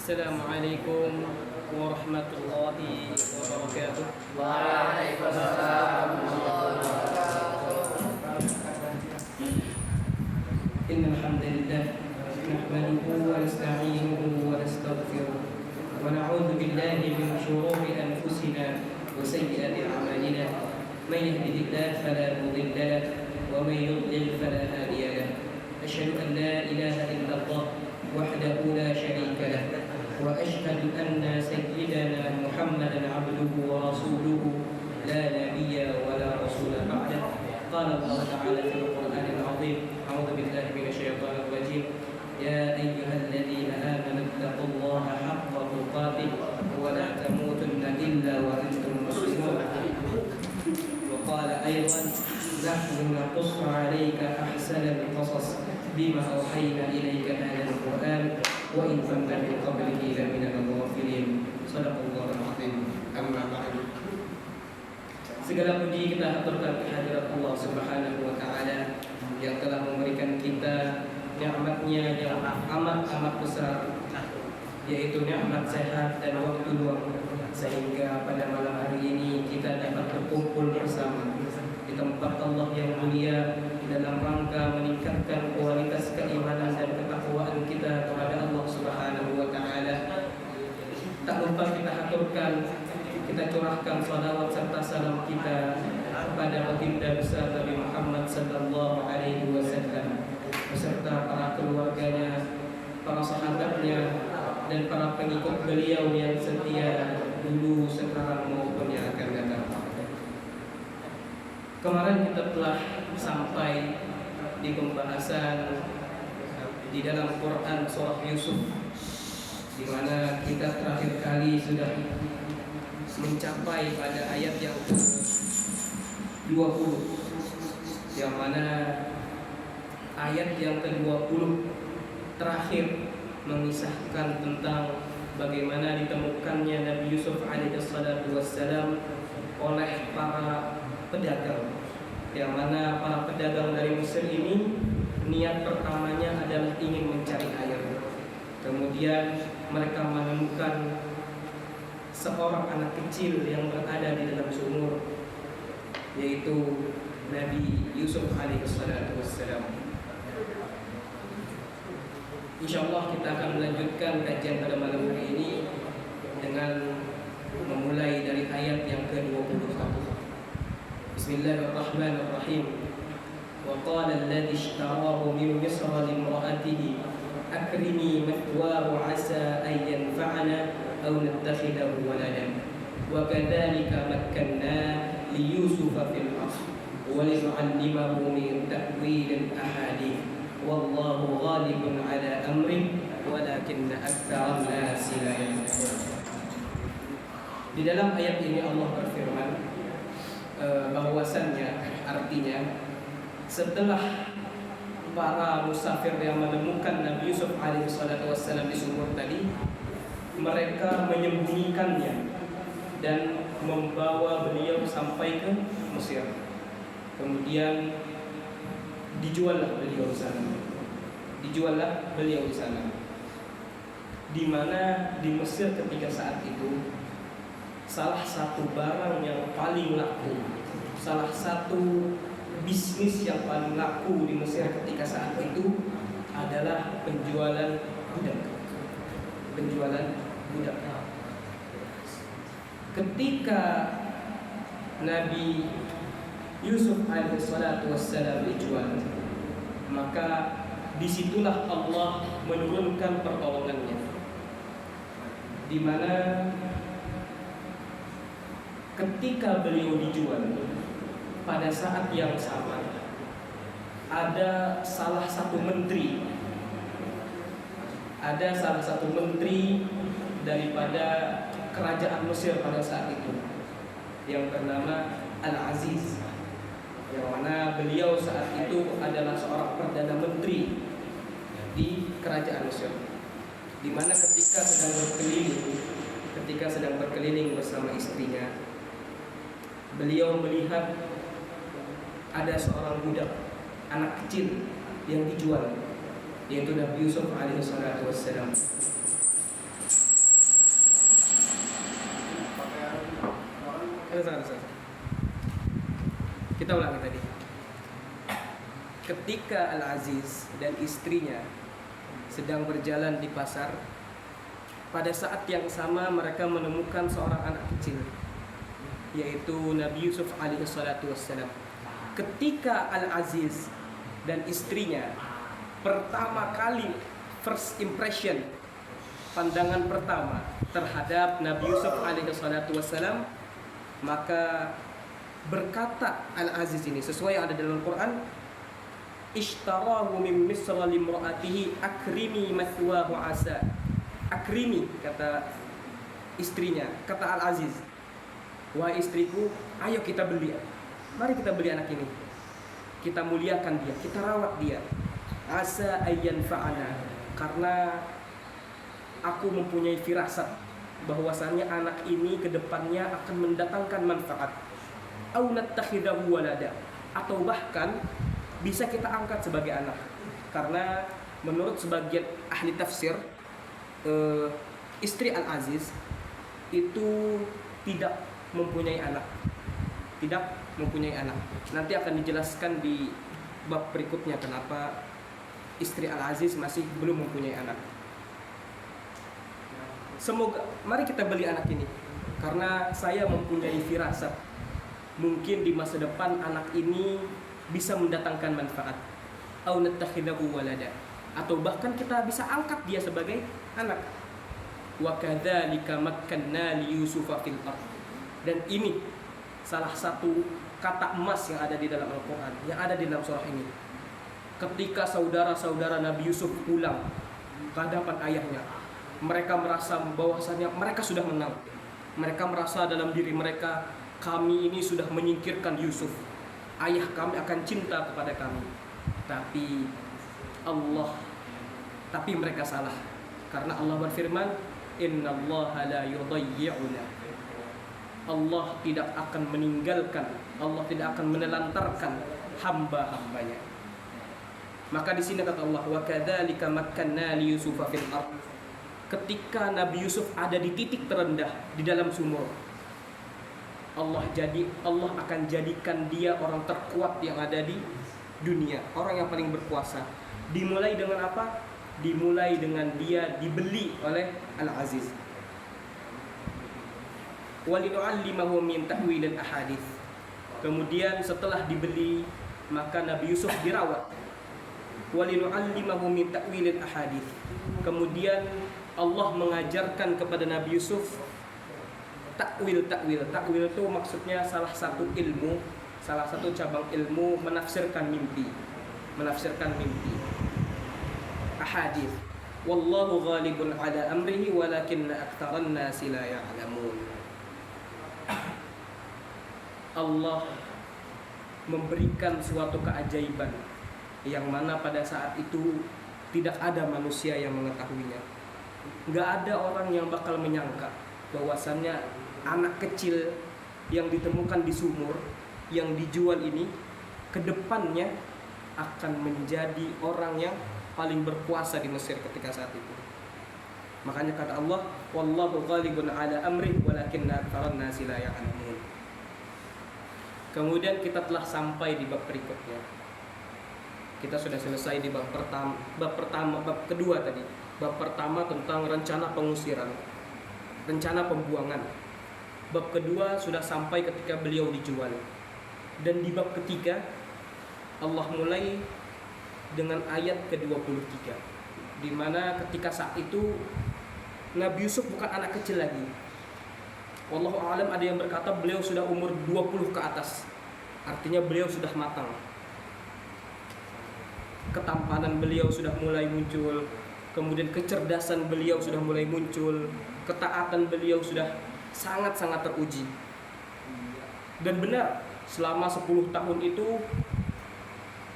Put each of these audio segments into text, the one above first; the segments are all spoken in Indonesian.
Assalamualaikum warahmatullahi wabarakatuh. Waalaikumsalam warahmatullahi wabarakatuh. Innal hamdalillah nahmaduhu wa nasta'inuhu wa nastaghfiruh wa na'udzu billahi min shururi anfusina wa sayyiati a'malina. May yahdihillahu fala mudilla lahu wa may yudlil fala hadiya lahu. Asyhadu an la ilaha illallah wahdahu la syarika lahu wa asyhadu anna sayyidana Muhammadan 'abduhu wa rasuluhu la nabiyya wa la rasula ba'dahu. Qala Allah ta'ala fil Qur'anil 'azim. A'udzu billahi minasy syaithanir rajim. Ya ayyuhalladzina amanu taqullaha haqqa tuqatih wa la tamutunna illa wa antum muslimun. Wa qala aydan nahnu naqussu 'alaika ahsanal qasas bima awhayna ilayka hadzal Qur'an wa in kunta min qablihi laminal ghafilin. Shadaqallahul 'azim. Amma ba'du. Segala puji kita haturkan kehadirat Allah Subhanahu wa taala yang telah memberikan kita nikmat-Nya yang amat besar, yaitu nikmat sehat dan waktu luang, sehingga pada malam hari ini kita dapat berkumpul bersama di tempat Allah yang mulia dalam rangka meningkatkan kualitas keimanan dan ketakwaan kita kepada Allah Subhanahu wa taala. Tak lupa kita haturkan, kita curahkan salawat serta salam kita kepada baginda besar Nabi Muhammad sallallahu alaihi wasallam beserta para keluarganya, para sahabatnya, dan para pengikut beliau yang setia dulu, sekarang maupun yang akan datang. Kemarin kita telah sampai di pembahasan di dalam Quran surah Yusuf, di mana kita terakhir kali sudah mencapai pada ayat yang ke-20, yang mana ayat yang ke-20 terakhir mengisahkan tentang bagaimana ditemukannya Nabi Yusuf alaihissalatu wassalam oleh para pedagang, yang mana para pedagang dari Mesir ini niat pertamanya adalah ingin mencari air. Kemudian mereka menemukan seorang anak kecil yang berada di dalam sumur, yaitu Nabi Yusuf alaihissalatu wassalam. Insyaallah kita akan melanjutkan kajian pada malam hari ini dengan memulai dari ayat yang ke-21. Bismillahirrahmanirrahim. Wa qala alladhi ishtarahu min Misra limra'atihi akrimi mathwahu 'asa an yanfa'ana aw nattakhidahu waladan wa kadzalika makkanna li Yusufa fil ardh wa linu'allimahu min ta'wil al-ahadith wallahu ghalibun 'ala amri walakinna aktsaran nasi la ya'lamun. Di dalam ayat ini Allah berfirman bahwasannya, artinya setelah para musafir yang menemukan Nabi Yusuf alaihissalatu wassalam di sumur tadi, mereka menyembunyikannya dan membawa beliau sampai ke Mesir. Kemudian dijuallah beliau di sana. Di mana di Mesir ketika saat itu salah satu barang yang paling laku, salah satu bisnis yang paling laku di Mesir ketika saat itu adalah penjualan budak. Ketika Nabi Yusuf alaihissalatu wassalam dijual, maka disitulah Allah menurunkan pertolongannya, di mana ketika beliau dijual, pada saat yang sama ada salah satu menteri daripada kerajaan Mesir pada saat itu yang bernama Al-Aziz, yang mana beliau saat itu adalah seorang perdana menteri di kerajaan Mesir, di mana ketika sedang berkeliling bersama istrinya, beliau melihat ada seorang budak, anak kecil yang dijual, yaitu Nabi Yusuf alaihissalatu wassalam. ketika Al-Aziz dan istrinya sedang berjalan di pasar, pada saat yang sama mereka menemukan seorang anak kecil, yaitu Nabi Yusuf alaihi salatu wassalam. Ketika Al-Aziz dan istrinya pertama kali, first impression, pandangan pertama terhadap Nabi Yusuf alaihi salatu wassalam, maka berkata Al-Aziz ini sesuai yang ada dalam Al-Quran, ishtarahu min misra limra'atihi akrimi mathwahu asa. Akrimi, kata istrinya, kata Al-Aziz, wahai istriku, ayo kita beli, mari kita beli anak ini, kita muliakan dia, kita rawat dia, asa ayyan fa'ana, karena aku mempunyai firasat bahwasannya anak ini kedepannya akan mendatangkan manfaat, au nattakhidahu walada, atau bahkan bisa kita angkat sebagai anak. Karena menurut sebagian ahli tafsir, istri Al-Aziz itu tidak mempunyai anak, tidak mempunyai anak. Nanti akan dijelaskan di bab berikutnya kenapa istri Al-Aziz masih belum mempunyai anak. Semoga, mari kita beli anak ini karena saya mempunyai firasat mungkin di masa depan anak ini bisa mendatangkan manfaat, au nattakhidahu walada, atau bahkan kita bisa angkat dia sebagai anak. Wa kadzalika makkanna li Yusufa fil ardh. Dan ini salah satu kata emas yang ada di dalam Al-Qur'an, yang ada di dalam surah ini. Ketika saudara-saudara Nabi Yusuf pulang ke hadapan ayahnya, mereka merasa bahwasannya mereka sudah menang. Mereka merasa dalam diri mereka, kami ini sudah menyingkirkan Yusuf, ayah kami akan cinta kepada kami. Tapi mereka salah, karena Allah berfirman, innallaha la yudayyi'una. Allah tidak akan meninggalkan, Allah tidak akan menelantarkan hamba-hambanya. Maka di sini kata Allah, wa kadzalika makkanna li Yusufa fil ardh. Ketika Nabi Yusuf ada di titik terendah di dalam sumur, Allah akan jadikan dia orang terkuat yang ada di dunia, orang yang paling berkuasa. Dimulai dengan apa? Dimulai dengan dia dibeli oleh Al-Aziz. Walinu'allimahu min ta'wilil ahadits. Kemudian setelah dibeli, maka Nabi Yusuf dirawat. Walinu'allimahu min ta'wilil ahadits. Kemudian Allah mengajarkan kepada Nabi Yusuf takwil. Takwil itu maksudnya salah satu ilmu, salah satu cabang ilmu menafsirkan mimpi. Ahadits. Wallahu ghalibun ala amrihi walakinna aktsaran nasi la ya'lamun. Allah memberikan suatu keajaiban yang mana pada saat itu tidak ada manusia yang mengetahuinya. Nggak ada orang yang bakal menyangka bahwasannya anak kecil yang ditemukan di sumur, yang dijual ini, kedepannya akan menjadi orang yang paling berkuasa di Mesir ketika saat itu. Makanya kata Allah, wallahu ghalibun ala amri walakinna aktsaran nasi la ya'lamun. Kemudian kita telah sampai di bab berikutnya. Kita sudah selesai di bab kedua tadi. Bab pertama tentang rencana pengusiran, rencana pembuangan. Bab kedua sudah sampai ketika beliau dijual. Dan di bab ketiga Allah mulai dengan ayat ke-23, di mana ketika saat itu Nabi Yusuf bukan anak kecil lagi. Wallahu a'lam, ada yang berkata beliau sudah umur 20 ke atas. Artinya beliau sudah matang. Ketampanan beliau sudah mulai muncul, kemudian kecerdasan beliau sudah mulai muncul, ketaatan beliau sudah sangat-sangat teruji. Dan benar, selama 10 tahun itu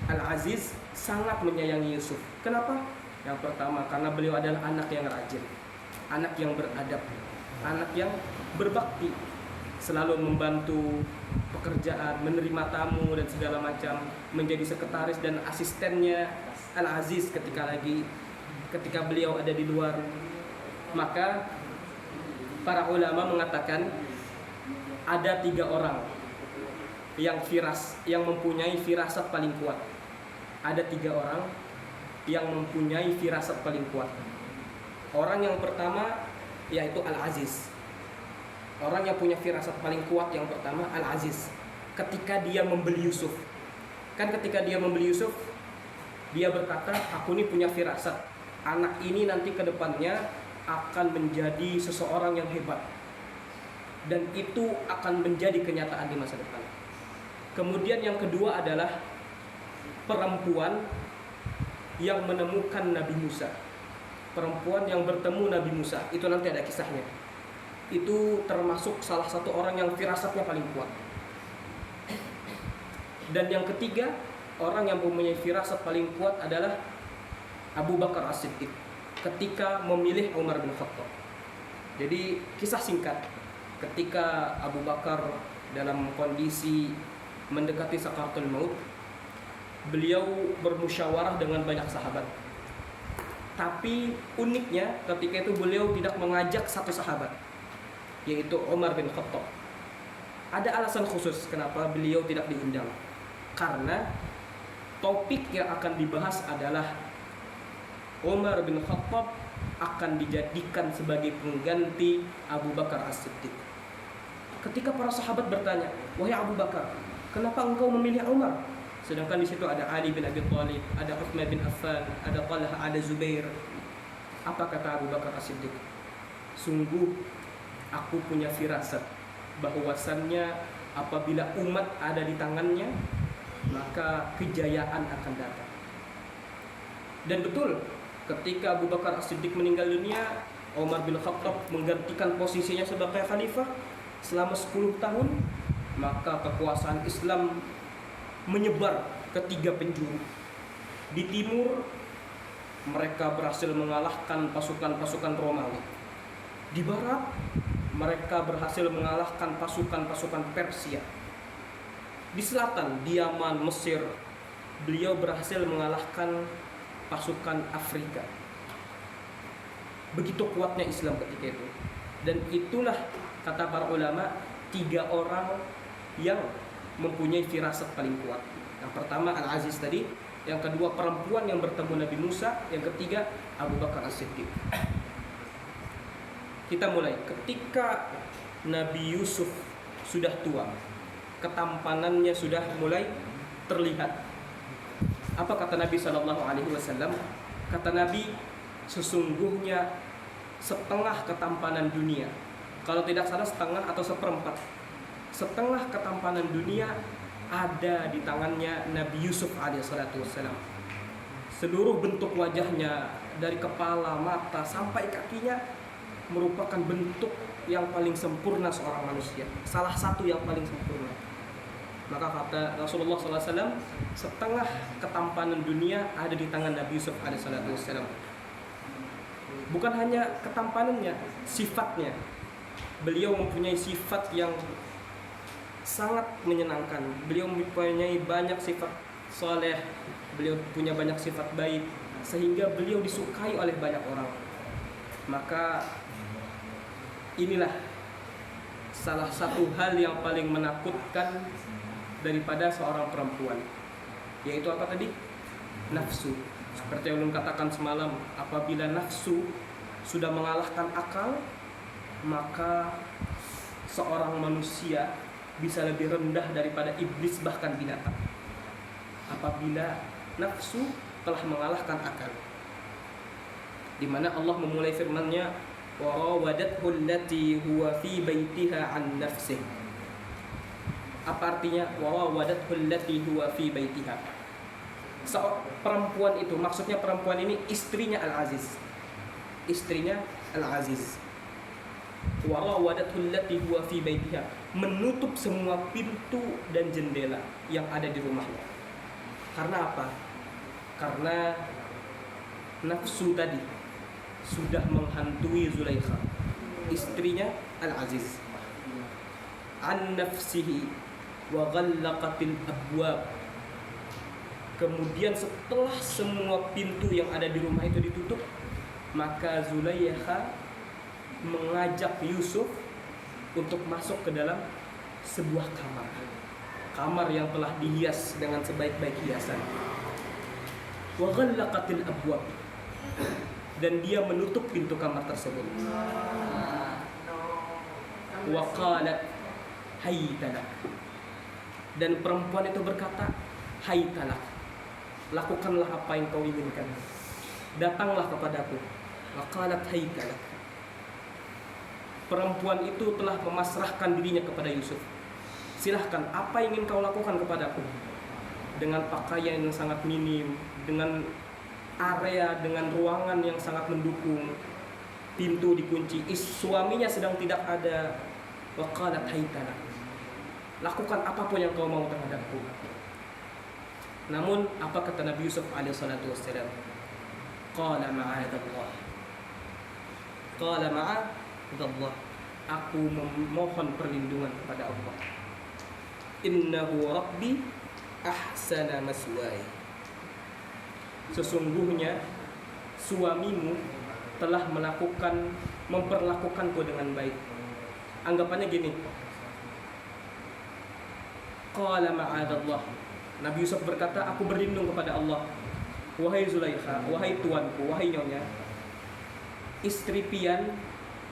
Al-Aziz sangat menyayangi Yusuf. Kenapa? Yang pertama, karena beliau adalah anak yang rajin, anak yang beradab, anak yang berbakti, selalu membantu pekerjaan, menerima tamu dan segala macam, menjadi sekretaris dan asistennya Al-Aziz ketika beliau ada di luar. Maka para ulama mengatakan ada 3 orang yang mempunyai firasat paling kuat. ada 3 orang yang mempunyai firasat paling kuat. Orang yang pertama yaitu Al-Aziz. Orang yang punya firasat paling kuat yang pertama Al-Aziz. Ketika dia membeli Yusuf, kan ketika dia membeli Yusuf, dia berkata, aku ini punya firasat, anak ini nanti ke depannya akan menjadi seseorang yang hebat, dan itu akan menjadi kenyataan di masa depan. Kemudian yang kedua adalah perempuan yang menemukan Nabi Musa. Perempuan yang bertemu Nabi Musa, itu nanti ada kisahnya. Itu termasuk salah satu orang yang firasatnya paling kuat. Dan yang ketiga, orang yang mempunyai firasat paling kuat adalah Abu Bakar As-Siddiq ketika memilih Umar bin Khattab. Jadi kisah singkat, ketika Abu Bakar dalam kondisi mendekati sakaratul maut, beliau bermusyawarah dengan banyak sahabat. Tapi uniknya ketika itu beliau tidak mengajak satu sahabat, yaitu Umar bin Khattab. Ada alasan khusus kenapa beliau tidak diundang. Karena topik yang akan dibahas adalah Umar bin Khattab akan dijadikan sebagai pengganti Abu Bakar As-Siddiq. Ketika para sahabat bertanya, wahai Abu Bakar, kenapa engkau memilih Umar? Sedangkan di situ ada Ali bin Abi Thalib, ada Uthman bin Affan, ada Talha, ada Zubair. Apa kata Abu Bakar As-Siddiq? Sungguh aku punya firasat bahwasannya apabila umat ada di tangannya, maka kejayaan akan datang. Dan betul, ketika Abu Bakar As-Siddiq meninggal dunia, Umar bin Khattab menggantikan posisinya sebagai khalifah selama 10 tahun, maka kekuasaan Islam menyebar ke 3 penjuru. Di timur, mereka berhasil mengalahkan pasukan-pasukan Romawi. Di barat, mereka berhasil mengalahkan pasukan-pasukan Persia. Di selatan, di Yaman, Mesir, beliau berhasil mengalahkan pasukan Afrika. Begitu kuatnya Islam ketika itu. Dan itulah kata para ulama 3 orang yang mempunyai firasat paling kuat. Yang pertama Al-Aziz tadi, yang kedua perempuan yang bertemu Nabi Musa, yang ketiga Abu Bakar As-Siddiq. Kita mulai. Ketika Nabi Yusuf sudah tua, ketampanannya sudah mulai terlihat. Apa kata Nabi SAW? Kata Nabi, sesungguhnya setengah ketampanan dunia, kalau tidak salah setengah atau seperempat, setengah ketampanan dunia ada di tangannya Nabi Yusuf alaihissalam. Seluruh bentuk wajahnya, dari kepala, mata sampai kakinya, merupakan bentuk yang paling sempurna seorang manusia, salah satu yang paling sempurna. Maka kata Rasulullah SAW, setengah ketampanan dunia ada di tangan Nabi Yusuf alaihissalam. Bukan hanya ketampanannya, sifatnya. Beliau mempunyai sifat yang sangat menyenangkan. Beliau mempunyai banyak sifat soleh, beliau punya banyak sifat baik, sehingga beliau disukai oleh banyak orang. Maka inilah salah satu hal yang paling menakutkan daripada seorang perempuan, yaitu apa tadi? Nafsu. Seperti yang ulun katakan semalam, apabila nafsu sudah mengalahkan akal, maka seorang manusia bisa lebih rendah daripada iblis bahkan binatang. Apabila nafsu telah mengalahkan akal. Di mana Allah memulai firman-Nya, wa rawadathu allati huwa fi baitiha an nafsihi. Apa artinya wa rawadathu allati huwa fi baitiha? Perempuan itu, maksudnya perempuan ini istrinya Al-Aziz. Istrinya Al-Aziz. Wa rawadathu allati huwa fi baitiha, menutup semua pintu dan jendela yang ada di rumahnya. Karena apa? Karena nafsu tadi sudah menghantui Zulaikha, istrinya Al-Aziz. An nafsihi wa ghallaqatil abwab. Kemudian setelah semua pintu yang ada di rumah itu ditutup, maka Zulaikha mengajak Yusuf untuk masuk ke dalam sebuah kamar. Kamar yang telah dihias dengan sebaik-baik hiasan. wa ghallaqatil abwab, dan dia menutup pintu kamar tersebut. Wa qalat haytalak, dan perempuan itu berkata, haytalak, lakukanlah apa yang kau inginkan, datanglah kepadaku. Wa qalat haytalak, perempuan itu telah memasrahkan dirinya kepada Yusuf. Silahkan, apa yang ingin kau lakukan kepadaku? Dengan pakaian yang sangat minim, dengan area, dengan ruangan yang sangat mendukung, pintu dikunci, suaminya sedang tidak ada. Wa qalat haytalak, lakukan apapun yang kau mau terhadapku. Namun apa kata Nabi Yusuf alaihissalatu wassalam? Qala ma'adallah, qala ma'adallah, aku memohon perlindungan kepada Allah. Innahu rabbi ahsana maswaya, sesungguhnya suamimu telah memperlakukanku dengan baik. Anggapannya gini, qala ma'adallah, Nabi Yusuf berkata, aku berlindung kepada Allah. Wahai Zulaikha, wahai tuanku, wahai nyonya, istri pian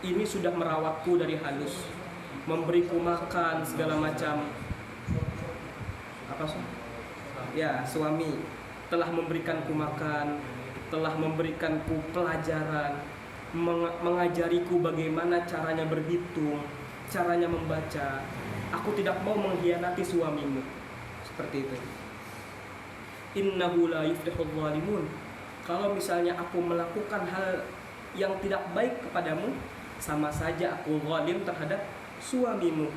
ini sudah merawatku dari halus, memberiku makan segala macam. Apa sih? Ya, suami telah memberikanku makan, telah memberikanku pelajaran, mengajariku bagaimana caranya berhitung, caranya membaca. Aku tidak mau mengkhianati suamimu. Seperti itu. Innahu la yuflihul zalimun, kalau misalnya aku melakukan hal yang tidak baik kepadamu, sama saja aku zalim terhadap suamimu.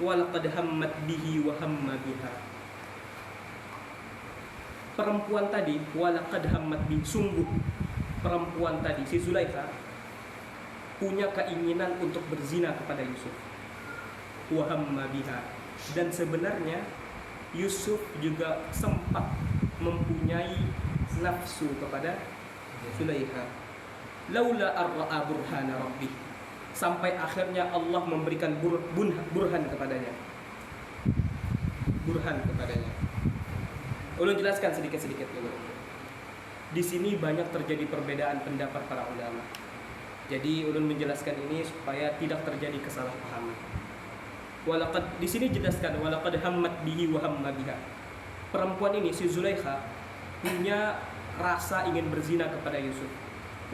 Walaqad hammat bihi wa hamma biha, perempuan tadi, walaqad hammat bihi, sungguh perempuan tadi, si Zulaikha, punya keinginan untuk berzina kepada Yusuf. Wa hamma biha, dan sebenarnya Yusuf juga sempat mempunyai nafsu kepada Zulaikha. Laula arra'a burhana rabbih, sampai akhirnya Allah memberikan burhan kepadanya. Burhan kepadanya. Ulun jelaskan sedikit-sedikit dulu. Di sini banyak terjadi perbedaan pendapat para ulama. Jadi ulun menjelaskan ini supaya tidak terjadi kesalahpahaman. Walaqad, di sini jelaskan walaqad hammat bihi wa hamma biha. Perempuan ini, si Zulaikha, punya rasa ingin berzina kepada Yusuf.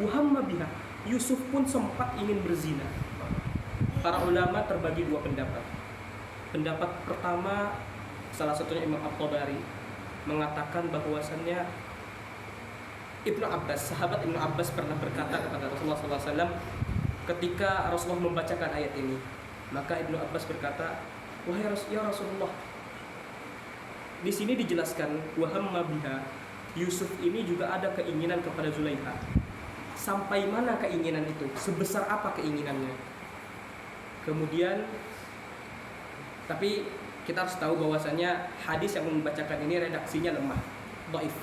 Wa hamma biha, Yusuf pun sempat ingin berzina. Para ulama terbagi dua pendapat. Pendapat pertama, salah satunya Imam At-Tabari, mengatakan bahwasannya Ibnu Abbas, sahabat Ibnu Abbas pernah berkata kepada Rasulullah SAW ketika Rasulullah membacakan ayat ini. Maka Ibnu Abbas berkata, wahai ya Rasulullah, di sini dijelaskan wahamma biha, Yusuf ini juga ada keinginan kepada Zulaikha. Sampai mana keinginan itu? Sebesar apa keinginannya? Kemudian, tapi kita harus tahu bahwasannya hadis yang membacakan ini redaksinya lemah, dhaif.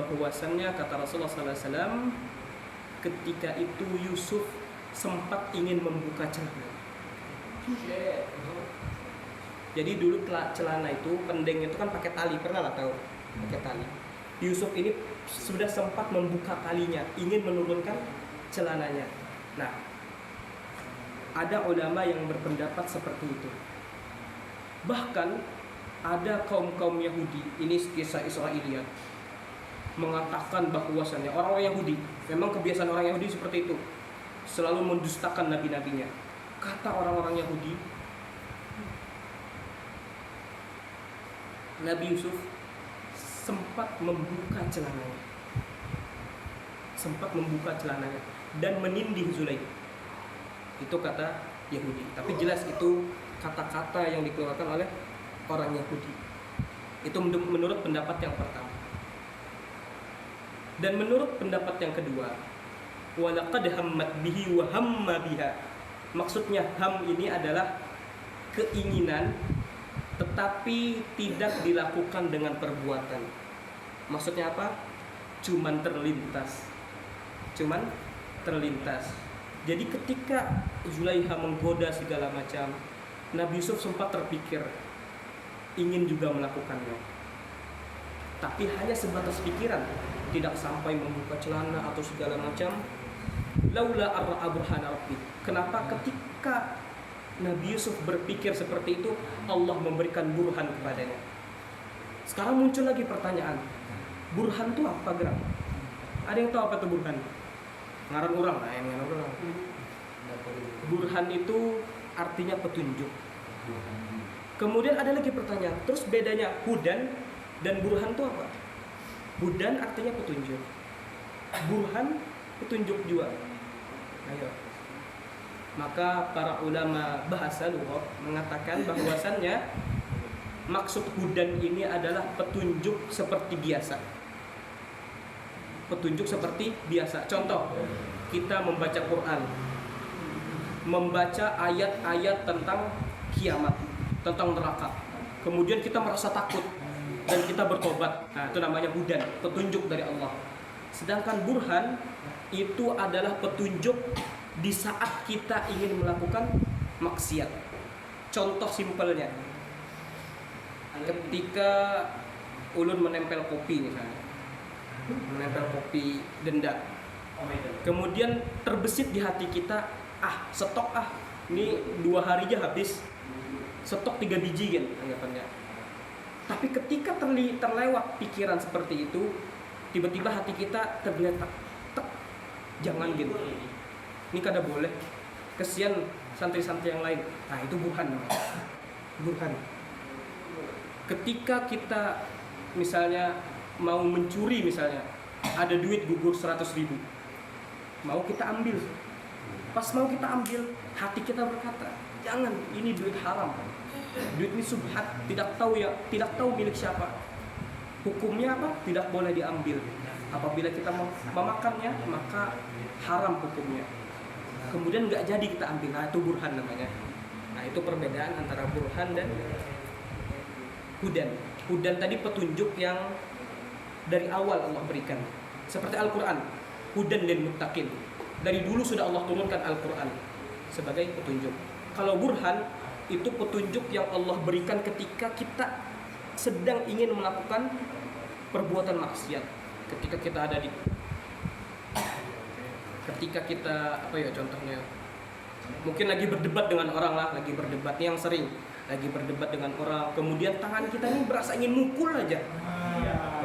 Bahwasannya kata Rasulullah SAW, ketika itu Yusuf sempat ingin membuka celana. Jadi dulu celana itu, pendeng itu kan pakai tali, pernah lah tahu, pakai tali. Yusuf ini sudah sempat membuka talinya, ingin menurunkan celananya. Nah, ada ulama yang berpendapat seperti itu. Bahkan ada kaum-kaum Yahudi, ini kisah Israiliyat, mengatakan bahwasannya orang-orang Yahudi, memang kebiasaan orang Yahudi seperti itu, selalu mendustakan nabi-nabinya. Kata orang-orang Yahudi, Nabi Yusuf sempat membuka celananya, dan menindih Zulaikha. Itu kata Yahudi. Tapi jelas itu kata-kata yang dikeluarkan oleh orang Yahudi. Itu menurut pendapat yang pertama. Dan menurut pendapat yang kedua, walaqad hammat bihi wa hamma biha, maksudnya ham ini adalah keinginan tetapi tidak dilakukan dengan perbuatan. Maksudnya apa? Cuman terlintas. Jadi ketika Zulaikha menggoda segala macam, Nabi Yusuf sempat terpikir ingin juga melakukannya. tapi hanya sebatas pikiran, tidak sampai membuka celana atau segala macam. Laula arra'a burhana rabbi. Kenapa ketika Nabi Yusuf berpikir seperti itu, Allah memberikan burhan kepadanya. Sekarang muncul lagi pertanyaan, burhan itu apa, gerak? Ada yang tahu apa itu burhan? Ngaran orang lah, yang ngaran orang. Burhan itu artinya petunjuk. Kemudian ada lagi pertanyaan, terus bedanya hudan dan burhan itu apa? Hudan artinya petunjuk, burhan petunjuk juga. Ayo. Maka para ulama bahasa lughat mengatakan bahwasannya maksud hudan ini adalah petunjuk seperti biasa. Petunjuk seperti biasa. Contoh, kita membaca Quran, membaca ayat-ayat tentang kiamat, tentang neraka. Kemudian kita merasa takut dan kita bertobat. Nah, itu namanya hudan, petunjuk dari Allah. Sedangkan burhan itu adalah petunjuk di saat kita ingin melakukan maksiat. Contoh simpelnya, ketika ulun menempel kopi misalnya, menempel kopi denda, kemudian terbesit di hati kita, stok ini 2 hari aja habis, stok 3 biji kan anggapannya. Tapi ketika terlewat pikiran seperti itu, tiba-tiba hati kita tergeletak, jangan gitu, ini kada boleh, kesian santri-santri yang lain. Nah, itu burhan namanya. Burhan. Ketika kita misalnya mau mencuri, misalnya ada duit gugur 100.000, mau kita ambil. Pas mau kita ambil, hati kita berkata, jangan, ini duit haram, duit ini subhat, tidak tahu milik siapa. Hukumnya apa? Tidak boleh diambil. Apabila kita memakannya, maka haram hukumnya. Kemudian nggak jadi kita ambil. Nah, itu burhan namanya. Nah, itu perbedaan antara burhan dan hudan. Hudan tadi petunjuk yang dari awal Allah berikan, seperti Al-Quran, hudan lil muttaqin. Dari dulu sudah Allah turunkan Al-Quran sebagai petunjuk. Kalau burhan itu petunjuk yang Allah berikan ketika kita sedang ingin melakukan perbuatan maksiat. Ketika kita contohnya mungkin lagi berdebat dengan orang lah, lagi berdebat yang sering lagi berdebat dengan orang, kemudian tangan kita ini berasa ingin mukul aja,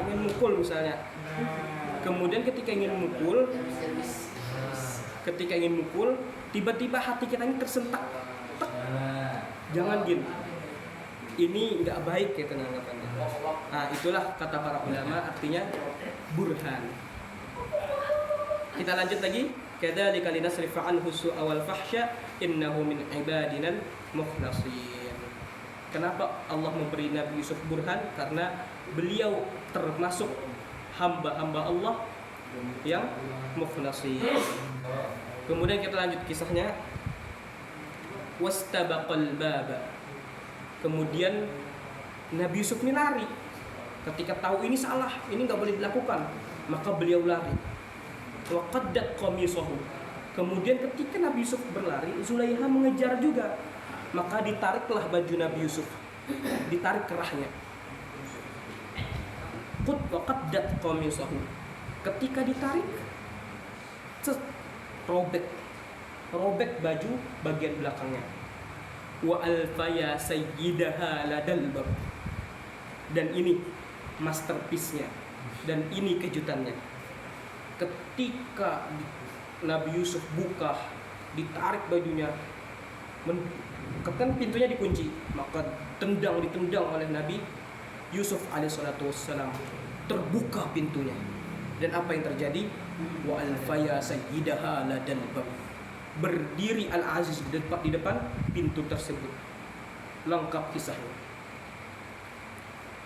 ingin mukul misalnya. Kemudian ketika ingin mukul, tiba-tiba hati kita ini tersentak, jangan gini, ini nggak baik gitu anggapannya. Nah, itulah kata para ulama artinya burhan. Kita lanjut lagi. Kadzalika linasrifa anhu su'a wal fahsya innahu min ibadinal mukhlasin. Kenapa Allah memberi Nabi Yusuf burhan? Karena beliau termasuk hamba-hamba Allah yang mukhlasin. Kemudian kita lanjut kisahnya. Wastabaqal baba. Kemudian Nabi Yusuf ini lari. Ketika tahu ini salah, ini nggak boleh dilakukan, maka beliau lari. Wa qaddat qamisahu. Kemudian ketika Nabi Yusuf berlari, Zulaiha mengejar juga. Maka ditariklah baju Nabi Yusuf, ditarik kerahnya. Wa qaddat qamisahu. Ketika ditarik, robek baju bagian belakangnya. Wa alfaya sayyidaha ladal bab. Dan ini masterpiece-nya, dan ini kejutannya. Ketika Nabi Yusuf buka, ditarik bajunya, kan pintunya dikunci, maka ditendang oleh Nabi Yusuf alaihissalam. Terbuka pintunya, dan apa yang terjadi? Wa alfaya sayyidaha ladal bab. Berdiri Al-Aziz di depan pintu tersebut. Lengkap kisahnya.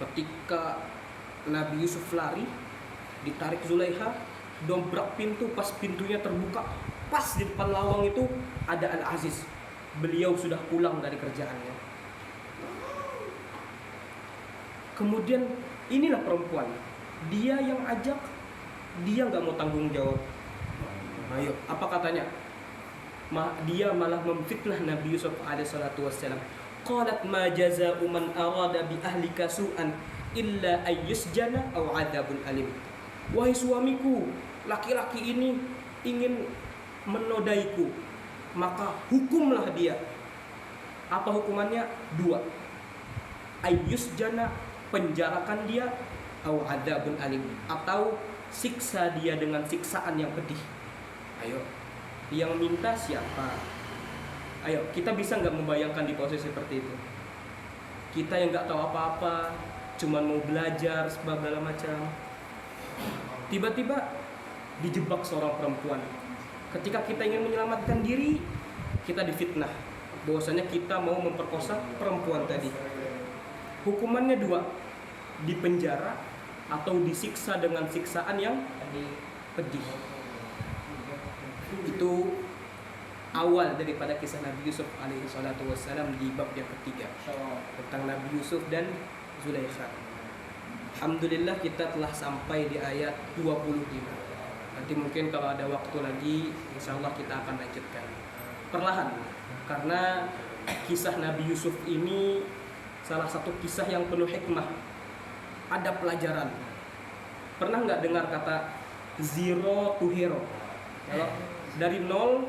Ketika Nabi Yusuf lari, ditarik Zulaiha, dobrak pintu, pas pintunya terbuka, pas di depan lawang itu ada Al-Aziz. Beliau sudah pulang dari kerjaannya. Kemudian inilah perempuan, dia yang ajak, dia nggak mau tanggung jawab. Ayo, apa katanya? Dia malah memfitnah Nabi Yusuf alaihissalatu wassalam. Qalat ma jazaa'u man arada bi ahlika su'an illa ayyusjana aw adzabun alim. Wahai suamiku, laki-laki ini ingin menodaiku, maka hukumlah dia. Apa hukumannya? 2. Ayyusjana, penjarakan dia, aw adzabun alim, atau siksa dia dengan siksaan yang pedih. Ayo, yang minta siapa? Ayo, kita bisa nggak membayangkan di posisi seperti itu? Kita yang nggak tahu apa-apa, cuman mau belajar segala macam, tiba-tiba dijebak seorang perempuan. Ketika kita ingin menyelamatkan diri, kita difitnah bahwasanya kita mau memperkosa perempuan tadi. Hukumannya 2, dipenjara atau disiksa dengan siksaan yang pedih. Itu awal daripada kisah Nabi Yusuf alaihi salatu wassalam di bab yang ketiga tentang Nabi Yusuf dan Zulaikha. Alhamdulillah kita telah sampai di ayat 25. Nanti mungkin kalau ada waktu lagi insyaallah kita akan lanjutkan perlahan, karena kisah Nabi Yusuf ini salah satu kisah yang penuh hikmah, ada pelajaran. Pernah nggak dengar kata zero to hero? Kalau dari nol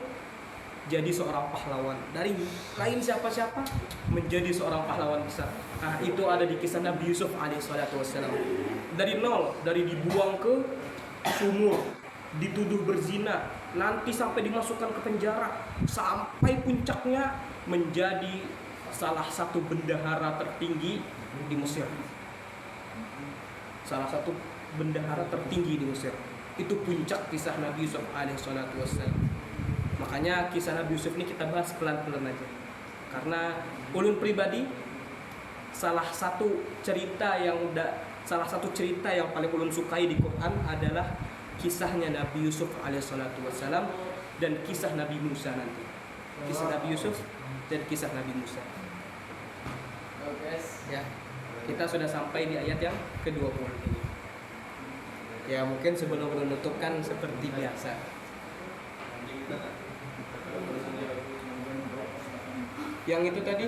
jadi seorang pahlawan, dari lain siapa-siapa menjadi seorang pahlawan besar. Nah, itu ada di kisah Nabi Yusuf alaihissalatu wassalam. Dari nol, dari dibuang ke sumur, dituduh berzina, nanti sampai dimasukkan ke penjara, sampai puncaknya menjadi salah satu bendahara tertinggi di Mesir. Salah satu bendahara tertinggi di Mesir. Itu puncak kisah Nabi Yusuf alaihissalatu wassalam. Makanya kisah Nabi Yusuf ini kita bahas pelan-pelan aja. Karena ulun pribadi salah satu cerita yang paling ulun sukai di Quran adalah kisahnya Nabi Yusuf alaihissalatu wassalam dan kisah Nabi Musa nanti. Kisah Nabi Yusuf dan kisah Nabi Musa. Ya, kita sudah sampai di ayat yang ke-20 ini. Ya, mungkin sebelum menutupkan seperti biasa. Yang itu tadi